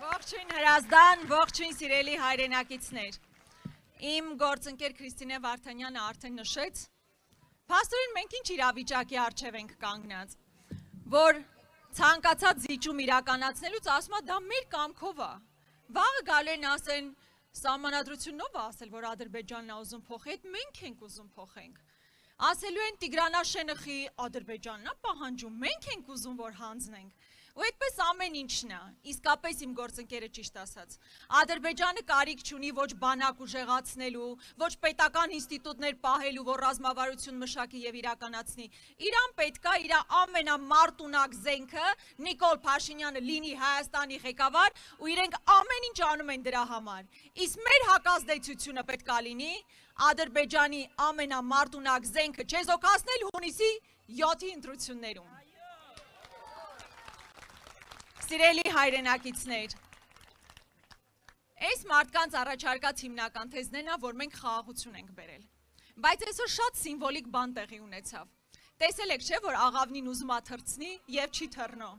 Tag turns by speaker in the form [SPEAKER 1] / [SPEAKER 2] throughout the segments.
[SPEAKER 1] Ողջույն Հրազդան, ողջույն սիրելի հայրենակիցներ։ Իմ գործընկեր Քրիստինե Վարդանյանը արդեն նշեց, փաստորեն մենք ինչ իրավիճակի առջև ենք կանգնած, որ ցանկացած զիջում իրականացնելուց ասում է դա մեր կամքով է։ Վաղը գալու են ասեն սահմանադրությունով ասել, որ Ադրբեջանն է ուզում փոխի, այդ մենք ենք ուզում փոխենք։ Ասելու են Տիգրանաշենխի Ադրբեջանն է պահանջում, մենք ենք ուզում, որ հանձնենք։ Ու այդպես ամեն ինչն է, իսկապես իմ գործընկերը ճիշտ ասաց։ Ադրբեջանը կարիք չունի ոչ բանակ ուժեղացնելու, ոչ պետական ինստիտուտներ պահելու, որ ռազմավարություն մշակի եւ իրականացնի։ Իրան պետքա իր ամենամարտունակ զենքը Նիկոլ Փաշինյանը լինի Հայաստանի ղեկավար ու իրենք ամեն ինչ անում են դրա համար։ Իսկ մեր հակազդեցությունը պետքա լինի Ադրբեջանի ամենամարտունակ զենքը չեզոքացնել հունիսի 7-ի ընտրություններում։ Սիրելի հայրենակիցներ, այս մարդկանց առաջարկած հիմնական թեզն է, որ մենք խաղաղություն ենք բերել, բայց այսօր շատ սիմվոլիկ բան տեղի ունեցավ։ Տեսել եք, չէ, որ աղավնին ուզում է թռցնի եւ չի թռնո։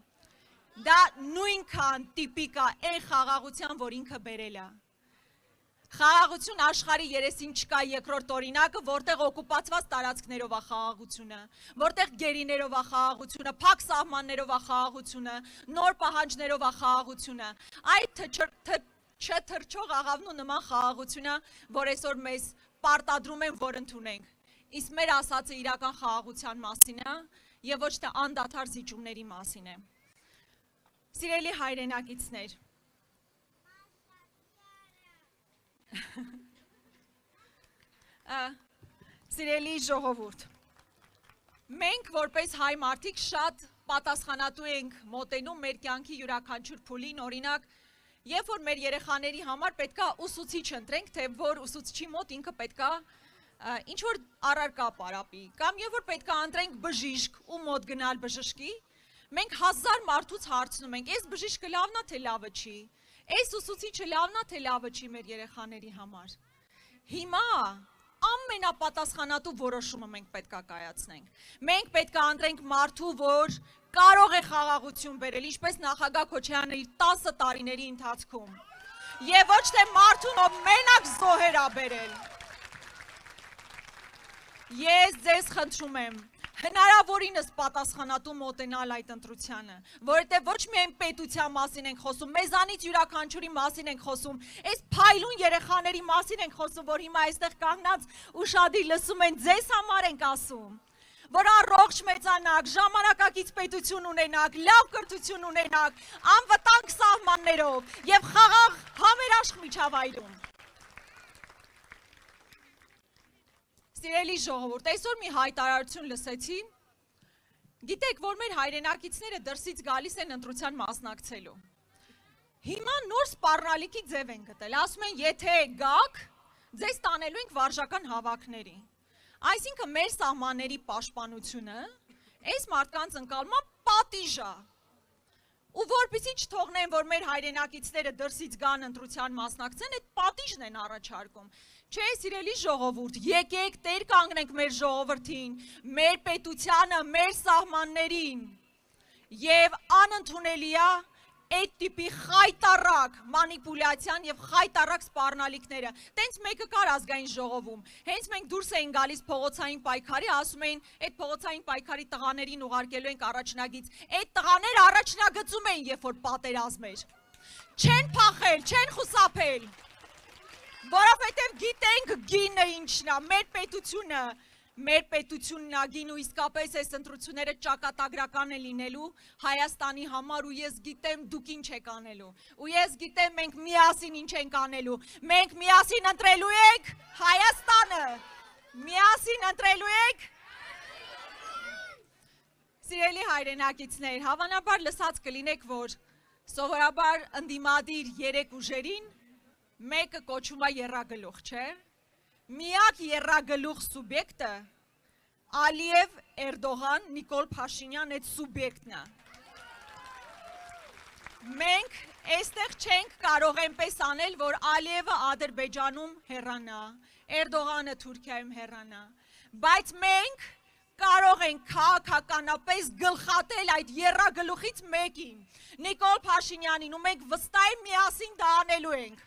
[SPEAKER 1] Դա նույնքան տիպիկ է այն խաղաղության, որ ինքը բերել է։ Խաղաղություն աշխարհի երեսին չկա երկրորդ օրինակը, որտեղ օկուպացված տարածքներով է խաղաղությունը, որտեղ գերիներով է խաղաղությունը, փակ սահմաններով է խաղաղությունը, նոր պահանջներով է խաղաղությունը։ Այդ չթրջող աղավնու նման խաղաղությունը, որ այսօր մեզ պարտադրում են, որ ընդունենք։ Իսկ մեր ասածը իրական խաղաղության մասին է եւ ոչ թե անդադար զիջումների մասին է։ Սիրելի հայրենակիցներ, Սիրելի ժողովուրդ, մենք որպես հայ մարդիկ շատ պատասխանատու ենք մոտենում մեր կյանքի յուրաքանչյուր փուլին, օրինակ, երբ որ մեր երեխաների համար պետքա ուսուցիչ ընտրենք, թե որ ուսուցչի մոտ ինքը պետքա ինչ որ առարկա պարապի, կամ երբ որ պետքա ընտրենք բժիշկ, ու մոտ գնալ բժշկի, մենք 1000 մարդուց հարցնում ենք, այս բժիշկը լավն է, թե լավը չի։ Այս ուսուցիչը լավն է, թե լավը չի մեր երեխաների համար։ Հիմա ամենապատասխանատու որոշումը մենք պետք է կայացնենք։ Մենք պետք է ընտրենք մարդու, որ կարող է խաղաղություն բերել, ինչպես նախագահ Քոչարյանը իր 10 տարիների ընթացքում։ Եվ ոչ թե մարդուն, ով մենակ զոհեր է բերել։ Ես ձեզ խնդրում եմ, հնարավորինս պատասխանատու մոտենալ այդ ընտրությանը, որովհետև ոչ միայն պետության մասին ենք խոսում, մեզանից յուրաքանչյուրի մասին ենք խոսում, այս փայլուն երեխաների մասին ենք խոսում, որ հիմա այստեղ կանգնած ուշադիր լսում են, ձեզ համար ենք ասում, որ առողջ մեծանաք, ժամանակակից պետություն ունենաք, լավ կրթություն ունենաք, անվտանգ սահմաններով եւ խաղաղ համերաշխ միջավայրում։ Սիրելի ժողովուրդ, այսօր մի հայտարարություն լսեցի, գիտեք, որ մեր հայրենակիցները դրսից գալիս են ընտրության մասնակցելու։ Հիմա նոր սպառնալիքի ձև են գտել, ասում են, եթե գաք, ձեզ տանելու ենք վարժական հավաքների։ Այսինքն մեր սահմանների պաշտպանությունը այս մարդկանց ընկալման պատիժ է։ Ու որպեսզի չթողնեն, որ մեր հայրենակիցները դրսից գան ընտրության մասնակցեն, այդ պատիժն են առաջարկում։ Չէ, սիրելի ժողովուրդ, եկեք տեր կանգնենք մեր ժողովրդին, մեր պետությանը, մեր սահմաններին եւ անընդունելի է այդ տիպի խայտառակ մանիպուլյացիան եւ խայտառակ սպառնալիքները։ Տենց մեկը կար ազգային ժողովում, հենց մենք դուրս էին գալիս փողոցային պայքարի, ասում էին, այդ փողոցային պայքարի տղաներին ուղարկելու ենք առաջնագիծ։ Այդ տղաները առաջնագծում էին, երբ որ պատերազմ էր։ Չեն փախել, չեն խուսափել։ Որովհետև գիտենք գինը ինչն է, մեր պետությունն է գին ու իսկապես այս ընտրությունները ճակատագրական է լինելու Հայաստանի համար ու ես գիտեմ դուք ինչ եք անելու, ու ես գիտեմ մենք միասին ինչ ենք անելու, մենք միասին ընտրելու ենք Հայաստանը, միասին ընտրելու ենք։ Սիրելի հայրենակիցներ, հավանաբար լսած կլինեք, որ սովորաբար ընդդիմադիր 3 ուժերին մեկը կոչվում է եռագլուխ, չէ։ Միակ եռագլուխ սուբյեկտը Ալիև, Էրդողան, Նիկոլ Փաշինյան այդ սուբյեկտն է։ Մենք այստեղ չենք կարող այնպես անել, որ Ալիևը Ադրբեջանում հեռանա, Էրդողանը Թուրքիայում հեռանա, բայց մենք կարող ենք քաղաքականապես գլխատել այդ եռագլուխից մեկին, Նիկոլ Փաշինյանին, ու մենք վստահ եմ միասին դա անելու ենք։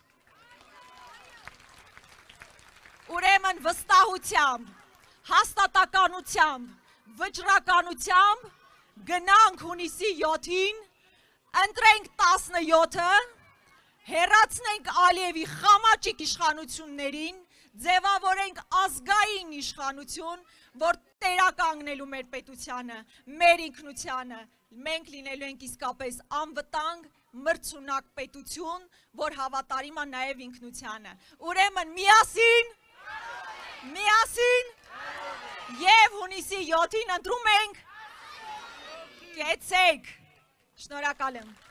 [SPEAKER 1] Ուրեմն վստահությամբ, հաստատականությամբ, վճռականությամբ գնանք հունիսի 7-ին, ընտրենք 17-ը, հեռացնենք Ալիևի խամաճիկ իշխանություններին, ձևավորենք ազգային իշխանություն, որ տերականգնելու մեր պետությանը, մեր ինքնությանը, մենք լինելու ենք իսկապես անվտանգ, մրցունակ պետություն, որ հավատարիմ է նաև ինքնությանը։ Ուրեմն միասին եւ հունիսի 7-ին ընտրում ենք, կեցեք, շնորհակալ եմ։